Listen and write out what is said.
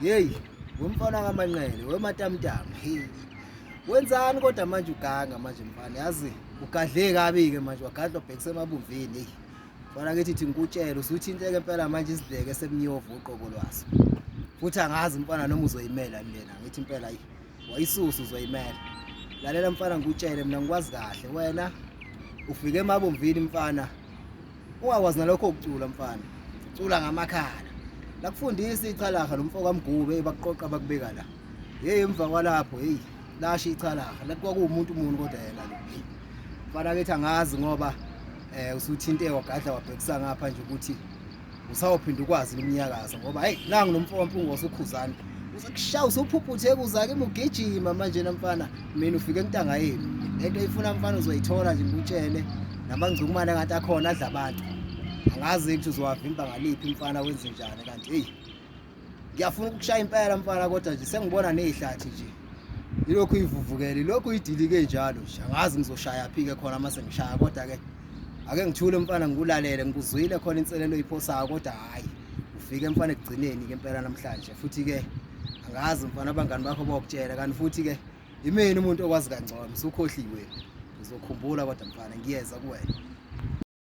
Hey, wemfana kaManqele, wematamtama. Hey. Wenzani kodwa manje uganga manje mfana? Yazi ugadle kabi ke manje wagadla ubhekise emabumvini. Hey. Fana ke thithi ngikutshela usuthinteke impela manje isidleke semnyovu uqobo lwaso. Futhi angazi mfana noma uzoyimela lena. Ngithi impela ayi wayisusa uzoyimela. Lalela mfana ngikutshele mina ngikwazi kahle wena ufike emabumvini mfana. Ungakwazi nalokho ukucula mfana. Cula ngamakhala. La kufundisa ichalaha lo mfoko kaMgube baqoqa bakubeka la. Hey emva kwalapho hey lasha ichalaha. La kwakuwumuntu umuntu kodwa yena lo. Mfana kethi angazi ngoba usuthinte wagadla wabhekisa ngapha nje ukuthi usawuphinda ukwazi iminyakazo ngoba hey nangu nomfoko kaMpungu osukhuzana. Uzokushaya usuphuphuthe kuzake imugijima manje namfana mina ufike entanga yenu. Lento ifuna mfana uzoyithola nje ngikutshele nabangcukumane ngathi akhona adla abantu. Angazi ukuthi uzowavimba ngaliphi mfana wenze njani kanti hey ngiyafuna ukushaya impela mfana kodwa nje sengibona nezihlathi nje ilokhu ivuvukele lokhu idilike njalo nje angazi ngizoshaya phi ke khona mase ngishaya kodwa ke ake ngithule mfana ngikulalele ngikuzwile khona inselelo oyiphosayo kodwa hayi ufike mfana ekugcineni ke impela namhlanje futhi ke angazi mfana abangani bakho bokutshela kanti futhi ke imini umuntu okwazi kangcono usukhohliwe uzokhumbula kodwa mfana ngiyeza kuwena.